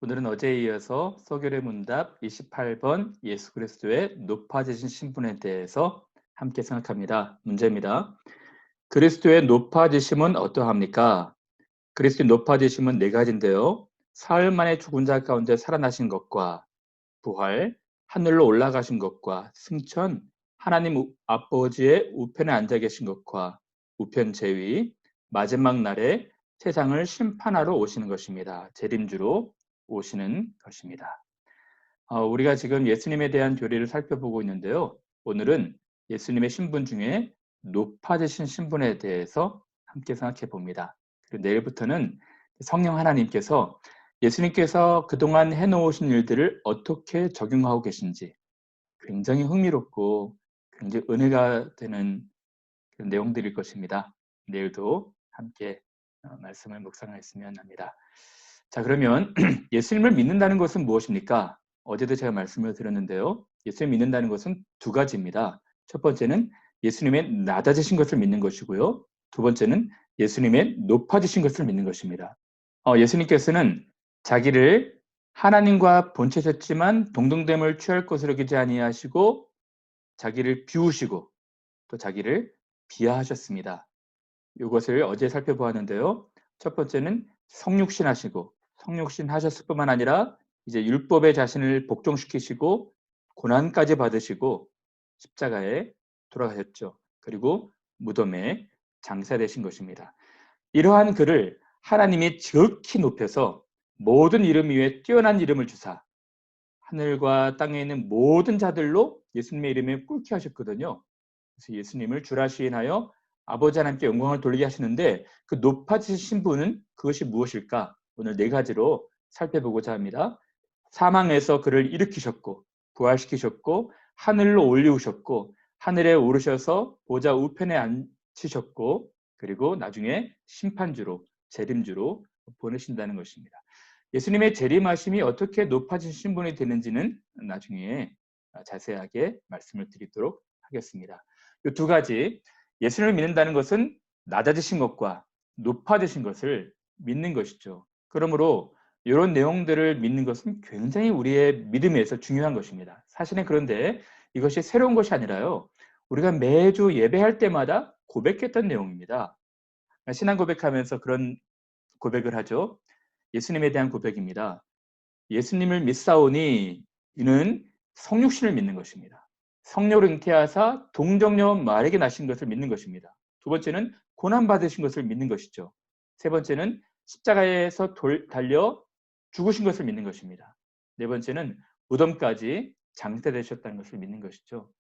오늘은 어제에 이어서 소결의 문답 28번 예수 그리스도의 높아지신 신분에 대해서 함께 생각합니다. 문제입니다. 그리스도의 높아지심은 어떠합니까? 그리스도의 높아지심은 네 가지인데요. 사흘 만에 죽은 자 가운데 살아나신 것과 부활, 하늘로 올라가신 것과 승천, 하나님 아버지의 우편에 앉아 계신 것과 우편 제위, 마지막 날에 세상을 심판하러 오시는 것입니다. 재림주로 오시는 것입니다. 우리가 지금 예수님에 대한 교리를 살펴보고 있는데요. 오늘은 예수님의 신분 중에 높아지신 신분에 대해서 함께 생각해 봅니다. 그리고 내일부터는 성령 하나님께서 예수님께서 그동안 해놓으신 일들을 어떻게 적용하고 계신지 굉장히 흥미롭고 굉장히 은혜가 되는 그런 내용들일 것입니다. 내일도 함께 말씀을 묵상했으면 합니다. 자, 그러면 예수님을 믿는다는 것은 무엇입니까? 어제도 제가 말씀을 드렸는데요. 예수님 믿는다는 것은 두 가지입니다. 첫 번째는 예수님의 낮아지신 것을 믿는 것이고요. 두 번째는 예수님의 높아지신 것을 믿는 것입니다. 예수님께서는 자기를 하나님과 본체셨지만 동등됨을 취할 것으로 여기지 아니하시고 자기를 비우시고 또 자기를 비하하셨습니다. 이것을 어제 살펴보았는데요. 첫 번째는 성육신 하시고 성육신 하셨을 뿐만 아니라 이제 율법에 자신을 복종시키시고 고난까지 받으시고 십자가에 돌아가셨죠. 그리고 무덤에 장사되신 것입니다. 이러한 그를 하나님이 지극히 높여서 모든 이름 위에 뛰어난 이름을 주사 하늘과 땅에 있는 모든 자들로 예수님의 이름에 꿇게 하셨거든요. 그래서 예수님을 주라 시인하여 아버지 하나님께 영광을 돌리게 하시는데 그 높아지신 분은 그것이 무엇일까? 오늘 네 가지로 살펴보고자 합니다. 사망에서 그를 일으키셨고 부활시키셨고 하늘로 올리우셨고 하늘에 오르셔서 보좌 우편에 앉히셨고 그리고 나중에 심판주로 재림주로 보내신다는 것입니다. 예수님의 재림하심이 어떻게 높아진 신분이 되는지는 나중에 자세하게 말씀을 드리도록 하겠습니다. 이 두 가지, 예수님을 믿는다는 것은 낮아지신 것과 높아지신 것을 믿는 것이죠. 그러므로 이런 내용들을 믿는 것은 굉장히 우리의 믿음에서 중요한 것입니다. 사실은 그런데 이것이 새로운 것이 아니라요. 우리가 매주 예배할 때마다 고백했던 내용입니다. 신앙 고백하면서 그런 고백을 하죠. 예수님에 대한 고백입니다. 예수님을 믿사오니 이는 성육신을 믿는 것입니다. 성령을 잉태하사 동정녀 마리아에게 나신 것을 믿는 것입니다. 두 번째는 고난받으신 것을 믿는 것이죠. 세 번째는 십자가에서 달려 죽으신 것을 믿는 것입니다. 네 번째는 무덤까지 장사되셨다는 것을 믿는 것이죠.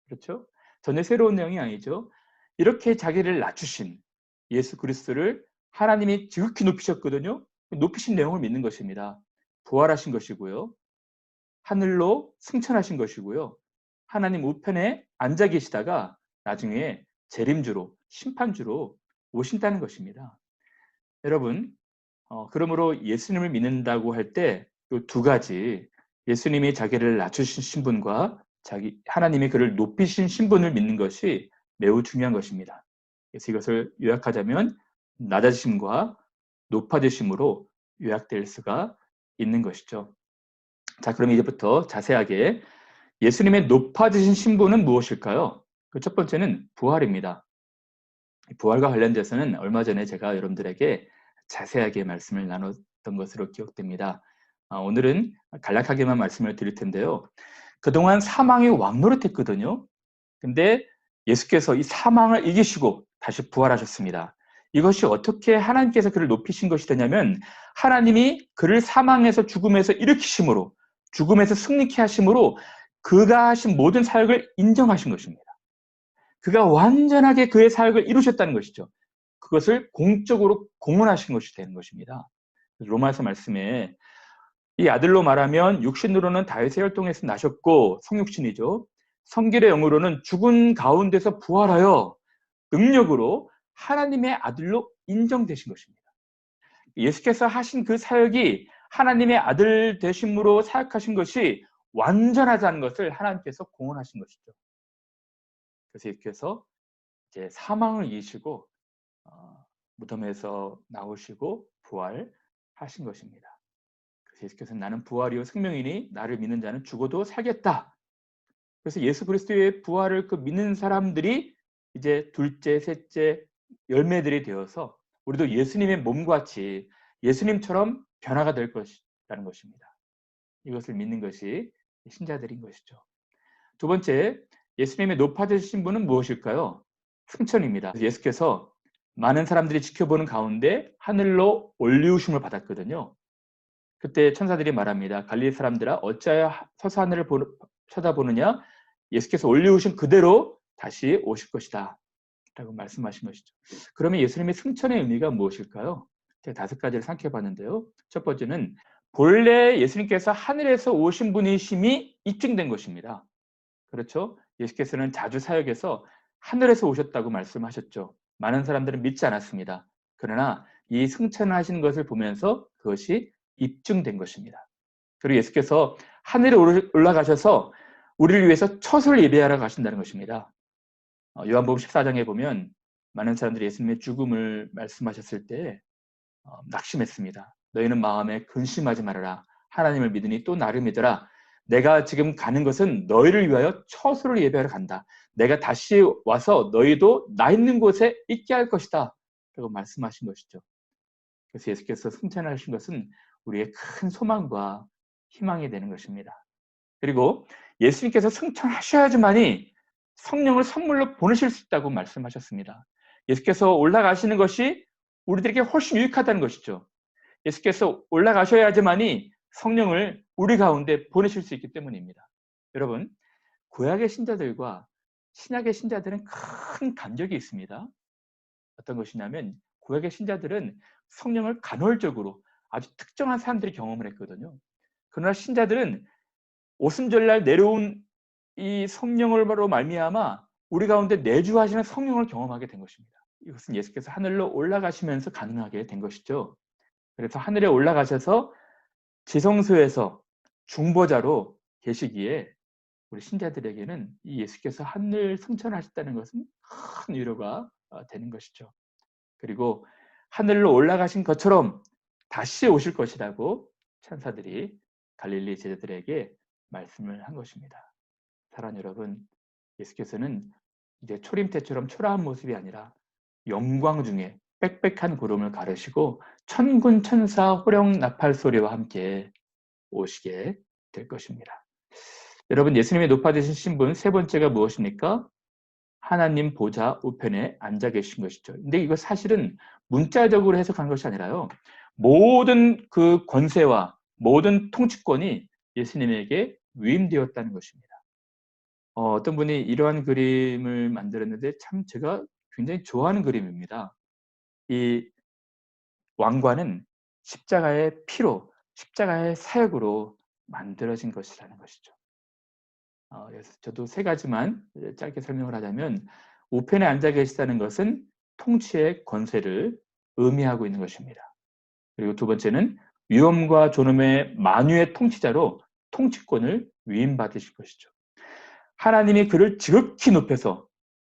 그렇죠? 전혀 새로운 내용이 아니죠. 이렇게 자기를 낮추신 예수 그리스도를 하나님이 지극히 높이셨거든요. 높이신 내용을 믿는 것입니다. 부활하신 것이고요. 하늘로 승천하신 것이고요. 하나님 우편에 앉아 계시다가 나중에 재림주로 심판주로 오신다는 것입니다. 여러분, 그러므로 예수님을 믿는다고 할 때 이 두 가지 예수님이 자기를 낮추신 신분과 하나님이 그를 높이신 신분을 믿는 것이 매우 중요한 것입니다. 그래서 이것을 요약하자면 낮아지심과 높아지심으로 요약될 수가 있는 것이죠. 자, 그럼 이제부터 자세하게 예수님의 높아지신 신분은 무엇일까요? 그 첫 번째는 부활입니다. 부활과 관련돼서는 얼마 전에 제가 여러분들에게 자세하게 말씀을 나눴던 것으로 기억됩니다. 오늘은 간략하게만 말씀을 드릴 텐데요. 그동안 사망이 왕노릇했거든요. 근데 예수께서 이 사망을 이기시고 다시 부활하셨습니다. 이것이 어떻게 하나님께서 그를 높이신 것이 되냐면 하나님이 그를 사망에서 죽음에서 일으키심으로 죽음에서 승리케 하심으로 그가 하신 모든 사역을 인정하신 것입니다. 그가 완전하게 그의 사역을 이루셨다는 것이죠. 그것을 공적으로 공언하신 것이 되는 것입니다. 로마서 말씀에 이 아들로 말하면 육신으로는 다윗의 혈통에서 나셨고 성육신이죠. 성결의 영으로는 죽은 가운데서 부활하여 능력으로 하나님의 아들로 인정되신 것입니다. 예수께서 하신 그 사역이 하나님의 아들 되심으로 사역하신 것이 완전하다는 것을 하나님께서 공언하신 것이죠. 그래서 예수께서 이제 사망을 이기시고 무덤에서 나오시고 부활하신 것입니다. 예수께서는 나는 부활이요 생명이니 나를 믿는 자는 죽어도 살겠다. 그래서 예수 그리스도의 부활을 믿는 사람들이 이제 둘째, 셋째 열매들이 되어서 우리도 예수님의 몸과 같이 예수님처럼 변화가 될 것이라는 것입니다. 이것을 믿는 것이 신자들인 것이죠. 두 번째, 예수님의 높아지신 신분은 무엇일까요? 승천입니다. 예수께서 많은 사람들이 지켜보는 가운데 하늘로 올리우심을 받았거든요. 그때 천사들이 말합니다. 갈릴리 사람들아 어찌하여 서서 하늘을 쳐다보느냐? 예수께서 올리우신 그대로 다시 오실 것이다 라고 말씀하신 것이죠. 그러면 예수님의 승천의 의미가 무엇일까요? 제가 5가지를 생각해봤는데요. 첫 번째는 본래 예수님께서 하늘에서 오신 분이심이 입증된 것입니다. 그렇죠? 예수께서는 자주 사역에서 하늘에서 오셨다고 말씀하셨죠. 많은 사람들은 믿지 않았습니다. 그러나 이 승천하시는 것을 보면서 그것이 입증된 것입니다. 그리고 예수께서 하늘에 올라가셔서 우리를 위해서 처소를 예비하러 가신다는 것입니다. 요한복음 14장에 보면 많은 사람들이 예수님의 죽음을 말씀하셨을 때 낙심했습니다. 너희는 마음에 근심하지 말아라. 하나님을 믿으니 또 나를 믿어라. 내가 지금 가는 것은 너희를 위하여 처소를 예배하러 간다. 내가 다시 와서 너희도 나 있는 곳에 있게 할 것이다. 라고 말씀하신 것이죠. 그래서 예수께서 승천하신 것은 우리의 큰 소망과 희망이 되는 것입니다. 그리고 예수님께서 승천하셔야지만이 성령을 선물로 보내실 수 있다고 말씀하셨습니다. 예수께서 올라가시는 것이 우리들에게 훨씬 유익하다는 것이죠. 예수께서 올라가셔야지만이 성령을 우리 가운데 보내실 수 있기 때문입니다. 여러분, 구약의 신자들과 신약의 신자들은 큰 간격이 있습니다. 어떤 것이냐면 구약의 신자들은 성령을 간헐적으로 아주 특정한 사람들이 경험을 했거든요. 그러나 신자들은 오순절날 내려온 이 성령으로 말미암아 우리 가운데 내주하시는 성령을 경험하게 된 것입니다. 이것은 예수께서 하늘로 올라가시면서 가능하게 된 것이죠. 그래서 하늘에 올라가셔서 지성소에서 중보자로 계시기에 우리 신자들에게는 이 예수께서 하늘 승천하셨다는 것은 큰 위로가 되는 것이죠. 그리고 하늘로 올라가신 것처럼 다시 오실 것이라고 천사들이 갈릴리 제자들에게 말씀을 한 것입니다. 사랑하는 여러분, 예수께서는 이제 초림 때처럼 초라한 모습이 아니라 영광 중에 빽빽한 구름을 가르시고 천군 천사 호령 나팔 소리와 함께 오시게 될 것입니다. 여러분, 예수님의 높아지신 신분 세 번째가 무엇입니까? 하나님 보좌 우편에 앉아 계신 것이죠. 근데 이거 사실은 문자적으로 해석한 것이 아니라요. 모든 그 권세와 모든 통치권이 예수님에게 위임되었다는 것입니다. 어떤 분이 이러한 그림을 만들었는데 참 제가 굉장히 좋아하는 그림입니다. 이 왕관은 십자가의 피로, 십자가의 사역으로 만들어진 것이라는 것이죠. 그래서 저도 3가지만 짧게 설명을 하자면 우편에 앉아 계시다는 것은 통치의 권세를 의미하고 있는 것입니다. 그리고 두 번째는 위엄과 존엄의 만유의 통치자로 통치권을 위임받으실 것이죠. 하나님이 그를 지극히 높여서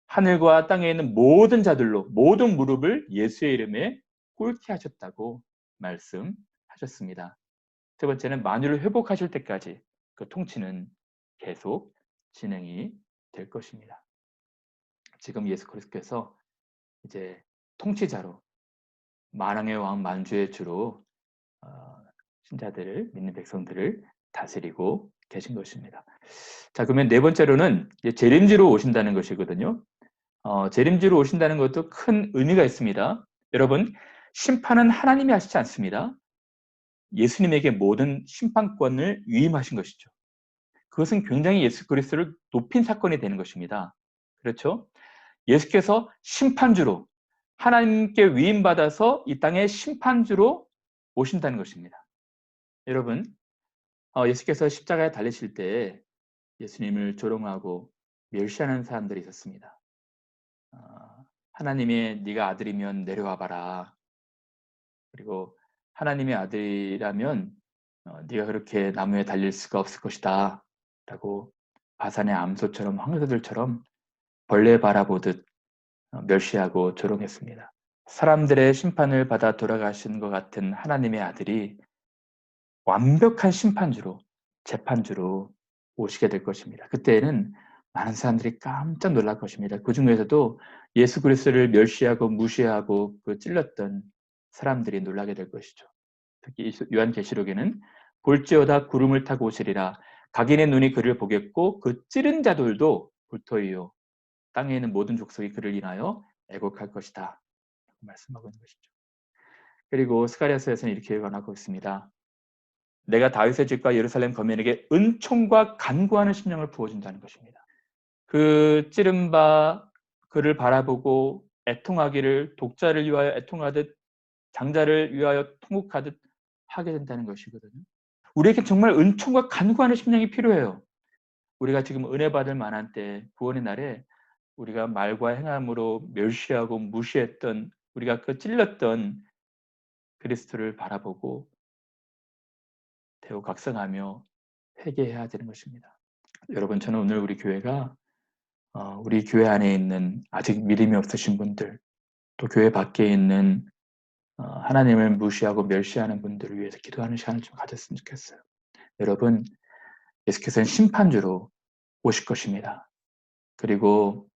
하늘과 땅에 있는 모든 자들로 모든 무릎을 예수의 이름에 꿇게 하셨다고 말씀하셨습니다. 세 번째는 만유를 회복하실 때까지 그 통치는 계속 진행이 될 것입니다. 지금 예수 그리스도께서 이제 통치자로 만왕의 왕 만주의 주로 신자들을 믿는 백성들을 다스리고 계신 것입니다. 자, 그러면 네 번째로는 재림지로 오신다는 것이거든요. 재림지로 오신다는 것도 큰 의미가 있습니다. 여러분, 심판은 하나님이 하시지 않습니다. 예수님에게 모든 심판권을 위임하신 것이죠. 그것은 굉장히 예수 그리스도를 높인 사건이 되는 것입니다. 그렇죠? 예수께서 심판주로 하나님께 위임받아서 이 땅에 심판주로 오신다는 것입니다. 여러분, 예수께서 십자가에 달리실 때 예수님을 조롱하고 멸시하는 사람들이 있었습니다. 하나님의 네가 아들이면 내려와 봐라. 그리고 하나님의 아들이라면 네가 그렇게 나무에 달릴 수가 없을 것이다. 라고 바산의 암소처럼 황소들처럼 벌레 바라보듯 멸시하고 조롱했습니다. 사람들의 심판을 받아 돌아가신 것 같은 하나님의 아들이 완벽한 심판주로, 재판주로 오시게 될 것입니다. 그때에는 많은 사람들이 깜짝 놀랄 것입니다. 그 중에서도 예수 그리스도를 멸시하고 무시하고 그 찔렀던 사람들이 놀라게 될 것이죠. 특히 요한계시록에는 볼지어다 구름을 타고 오시리라. 각인의 눈이 그를 보겠고 그 찌른 자들도 볼터이요. 땅에 있는 모든 족속이 그를 인하여 애곡할 것이다. 말씀하고 있는 것이죠. 그리고 스가랴서에서는 이렇게 예언하고 있습니다. 내가 다윗의 집과 예루살렘 거민에게 은총과 간구하는 심령을 부어준다는 것입니다. 그 찌른 바 그를 바라보고 애통하기를 독자를 위하여 애통하듯 장자를 위하여 통곡하듯 하게 된다는 것이거든요. 우리에게 정말 은총과 간구하는 심령이 필요해요. 우리가 지금 은혜 받을 만한 때, 구원의 날에 우리가 말과 행함으로 멸시하고 무시했던, 우리가 그 찔렀던 그리스도를 바라보고 대우각성하며 회개해야 되는 것입니다. 여러분, 저는 오늘 우리 교회가 우리 교회 안에 있는 아직 믿음이 없으신 분들, 또 교회 밖에 있는 하나님을 무시하고 멸시하는 분들을 위해서 기도하는 시간을 좀 가졌으면 좋겠어요. 여러분, 예수께서는 심판주로 오실 것입니다. 그리고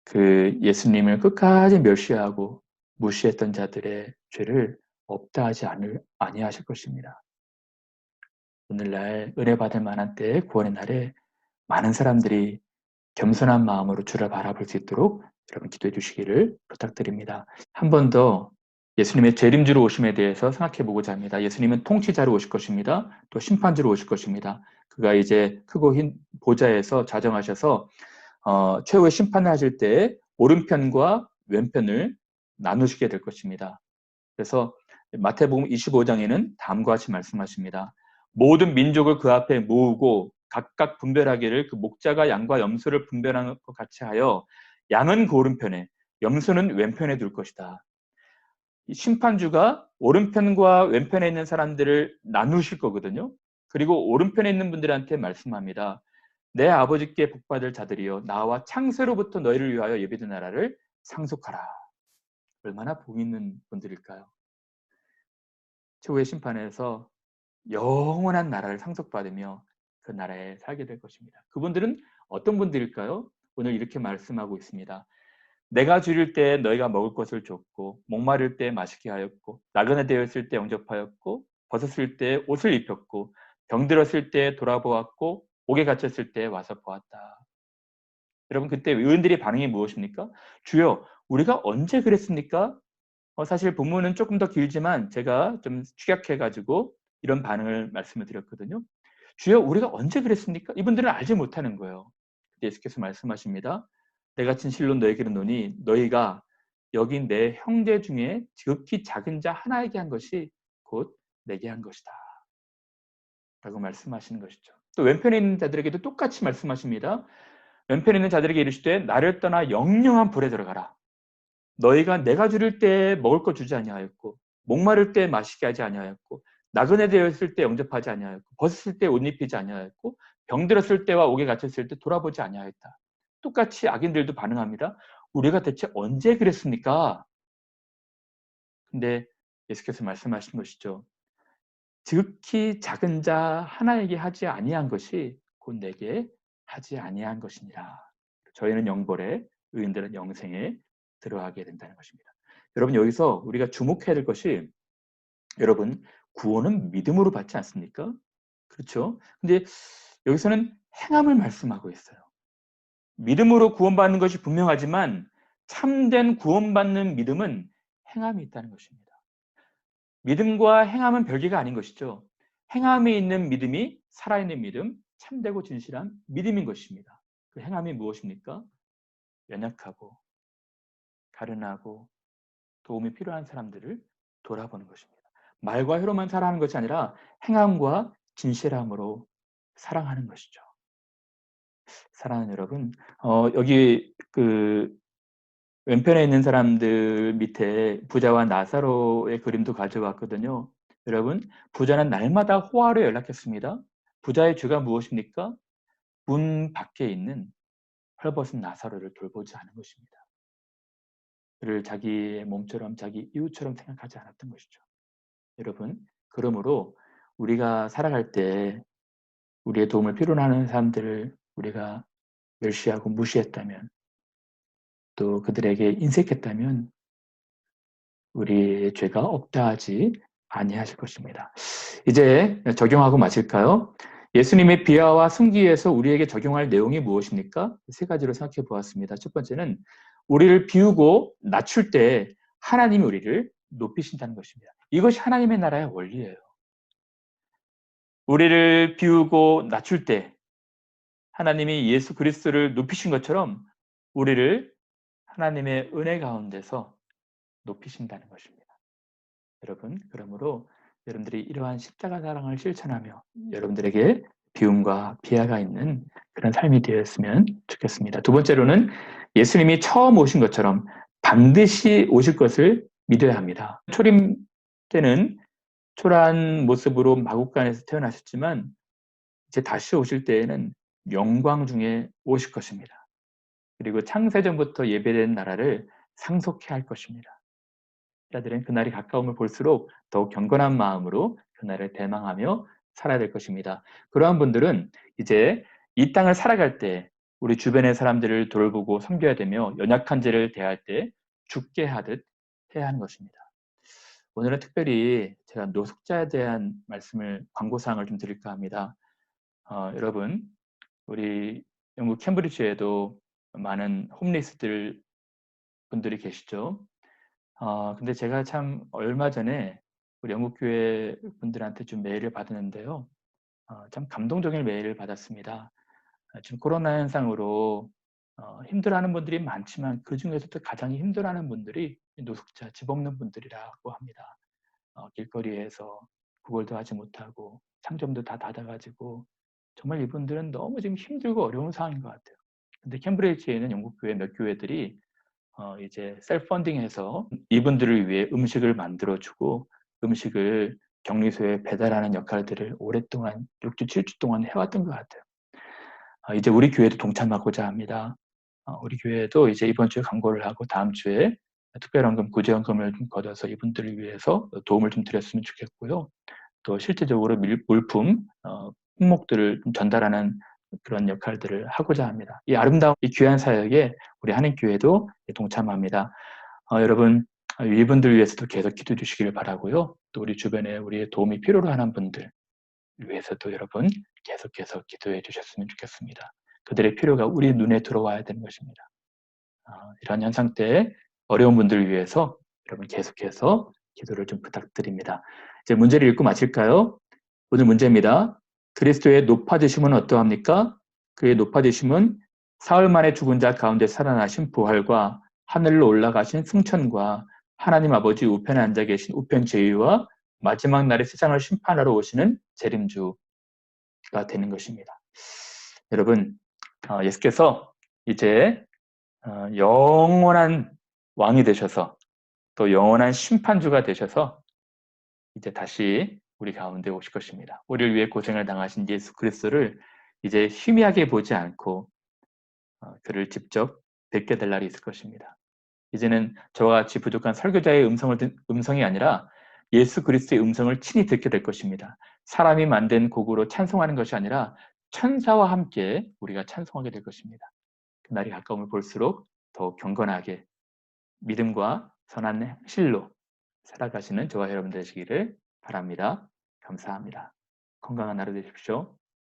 그 예수님을 끝까지 멸시하고 무시했던 자들의 죄를 없다 하지 아니하실 것입니다. 오늘날 은혜 받을 만한 때에 구원의 날에 많은 사람들이 겸손한 마음으로 주를 바라볼 수 있도록 여러분 기도해 주시기를 부탁드립니다. 한 번 더 예수님의 재림주로 오심에 대해서 생각해 보고자 합니다. 예수님은 통치자로 오실 것입니다. 또 심판주로 오실 것입니다. 그가 이제 크고 흰 보좌에서 자정하셔서 최후의 심판을 하실 때 오른편과 왼편을 나누시게 될 것입니다. 그래서 마태복음 25장에는 다음과 같이 말씀하십니다. 모든 민족을 그 앞에 모으고 각각 분별하기를 그 목자가 양과 염소를 분별하는 것 같이 하여 양은 그 오른편에 염소는 왼편에 둘 것이다. 심판주가 오른편과 왼편에 있는 사람들을 나누실 거거든요. 그리고 오른편에 있는 분들한테 말씀합니다. 내 아버지께 복받을 자들이여 나와 창세로부터 너희를 위하여 예비된 나라를 상속하라. 얼마나 복 있는 분들일까요? 최후의 심판에서 영원한 나라를 상속받으며 그 나라에 살게 될 것입니다. 그분들은 어떤 분들일까요? 오늘 이렇게 말씀하고 있습니다. 내가 줄일 때 너희가 먹을 것을 줬고 목마를 때 마시게 하였고 나그네 되었을 때 영접하였고 벗었을 때 옷을 입혔고 병들었을 때 돌아보았고 옥에 갇혔을 때 와서 보았다. 여러분 그때 의원들의 반응이 무엇입니까? 주여 우리가 언제 그랬습니까? 사실 본문은 조금 더 길지만 제가 좀 축약해가지고 이런 반응을 말씀을 드렸거든요. 주여 우리가 언제 그랬습니까? 이분들은 알지 못하는 거예요. 예수께서 말씀하십니다. 내가 진실로 너에게 이르노니 너희가 여기 내 형제 중에 지극히 작은 자 하나에게 한 것이 곧 내게 한 것이다. 라고 말씀하시는 것이죠. 또 왼편에 있는 자들에게도 똑같이 말씀하십니다. 왼편에 있는 자들에게 이르시되 나를 떠나 영영한 불에 들어가라. 너희가 내가 줄일 때 먹을 것 주지 아니하였고 목마를 때 마시게 하지 아니하였고 나그네 되었을 때 영접하지 아니하였고 벗었을 때 옷 입히지 아니하였고 병들었을 때와 옥에 갇혔을 때 돌아보지 아니하였다. 똑같이 악인들도 반응합니다. 우리가 대체 언제 그랬습니까? 근데 예수께서 말씀하신 것이죠. 지극히 작은 자 하나에게 하지 아니한 것이 곧 내게 하지 아니한 것이니라. 저희는 영벌에 의인들은 영생에 들어가게 된다는 것입니다. 여러분 여기서 우리가 주목해야 될 것이 여러분 구원은 믿음으로 받지 않습니까? 그렇죠? 근데 여기서는 행함을 말씀하고 있어요. 믿음으로 구원받는 것이 분명하지만 참된 구원받는 믿음은 행함이 있다는 것입니다. 믿음과 행함은 별개가 아닌 것이죠. 행함이 있는 믿음이 살아있는 믿음, 참되고 진실한 믿음인 것입니다. 그 행함이 무엇입니까? 연약하고 가련하고 도움이 필요한 사람들을 돌아보는 것입니다. 말과 혀로만 사랑하는 것이 아니라 행함과 진실함으로 사랑하는 것이죠. 사랑하는 여러분, 여기 그 왼편에 있는 사람들 밑에 부자와 나사로의 그림도 가져왔거든요. 여러분, 부자는 날마다 호화로 연락했습니다. 부자의 죄가 무엇입니까? 문 밖에 있는 헐벗은 나사로를 돌보지 않은 것입니다. 그를 자기의 몸처럼 자기 이웃처럼 생각하지 않았던 것이죠. 여러분, 그러므로 우리가 살아갈 때 우리의 도움을 필요로 하는 사람들을 우리가 멸시하고 무시했다면, 또 그들에게 인색했다면 우리의 죄가 없다 하지 아니하실 것입니다. 이제 적용하고 마칠까요? 예수님의 비하와 승기에서 우리에게 적용할 내용이 무엇입니까? 세 가지로 생각해 보았습니다. 첫 번째는 우리를 비우고 낮출 때 하나님이 우리를 높이신다는 것입니다. 이것이 하나님의 나라의 원리예요. 우리를 비우고 낮출 때 하나님이 예수 그리스도를 높이신 것처럼 우리를 하나님의 은혜 가운데서 높이신다는 것입니다. 여러분, 그러므로 여러분들이 이러한 십자가 사랑을 실천하며 여러분들에게 비움과 비하가 있는 그런 삶이 되었으면 좋겠습니다. 두 번째로는 예수님이 처음 오신 것처럼 반드시 오실 것을 믿어야 합니다. 초림 때는 초라한 모습으로 마국간에서 태어나셨지만 이제 다시 오실 때에는 영광 중에 오실 것입니다. 그리고 창세전부터 예배된 나라를 상속해 할 것입니다. 자들은 그날이 가까움을 볼수록 더욱 경건한 마음으로 그날을 대망하며 살아야 될 것입니다. 그러한 분들은 이제 이 땅을 살아갈 때 우리 주변의 사람들을 돌보고 섬겨야 되며 연약한 자를 대할 때 죽게 하듯 해야 하는 것입니다. 오늘은 특별히 제가 노숙자에 대한 말씀을 광고사항을 좀 드릴까 합니다. 여러분, 우리 영국 캠브리지에도 많은 홈리스들 분들이 계시죠. 근데 제가 참 얼마 전에 우리 영국교회 분들한테 좀 메일을 받았는데요. 참 감동적인 메일을 받았습니다. 지금 코로나 현상으로 힘들어하는 분들이 많지만 그 중에서도 가장 힘들어하는 분들이 노숙자, 집 없는 분들이라고 합니다. 길거리에서 구걸도 하지 못하고 상점도 다 닫아가지고 정말 이분들은 너무 지금 힘들고 어려운 상황인 것 같아요. 근데 캠브리지에는 영국 교회 몇 교회들이 이제 셀프 펀딩해서 이분들을 위해 음식을 만들어주고 음식을 격리소에 배달하는 역할들을 오랫동안 6주, 7주 동안 해왔던 것 같아요. 이제 우리 교회도 동참하고자 합니다. 우리 교회도 이제 이번 주에 광고를 하고 다음 주에 특별헌금, 구제헌금을 좀 걷어서 이분들을 위해서 도움을 좀 드렸으면 좋겠고요. 또 실제적으로 물품, 품목들을 좀 전달하는 그런 역할들을 하고자 합니다. 이 아름다운 이 귀한 사역에 우리 한인교회도 동참합니다. 여러분, 이분들 위해서도 계속 기도해 주시기를 바라고요. 또 우리 주변에 우리의 도움이 필요로 하는 분들 위해서도 여러분 계속해서 기도해 주셨으면 좋겠습니다. 그들의 필요가 우리 눈에 들어와야 되는 것입니다. 이런 현상 때 어려운 분들을 위해서 여러분 계속해서 기도를 좀 부탁드립니다. 이제 문제를 읽고 마칠까요? 오늘 문제입니다. 그리스도의 높아지심은 어떠합니까? 그의 높아지심은 사흘 만에 죽은 자 가운데 살아나신 부활과 하늘로 올라가신 승천과 하나님 아버지 우편에 앉아 계신 우편 제위와 마지막 날에 세상을 심판하러 오시는 재림주가 되는 것입니다. 여러분, 예수께서 이제 영원한 왕이 되셔서 또 영원한 심판주가 되셔서 이제 다시 우리 가운데 오실 것입니다. 우리를 위해 고생을 당하신 예수 그리스도를 이제 희미하게 보지 않고 그를 직접 뵙게 될 날이 있을 것입니다. 이제는 저와 같이 부족한 설교자의 음성이 아니라 예수 그리스도의 음성을 친히 듣게 될 것입니다. 사람이 만든 곡으로 찬송하는 것이 아니라 천사와 함께 우리가 찬송하게 될 것입니다. 그날이 가까움을 볼수록 더욱 경건하게 믿음과 선한 실로 살아가시는 저와 여러분 되시기를 바랍니다. 감사합니다. 건강한 하루 되십시오.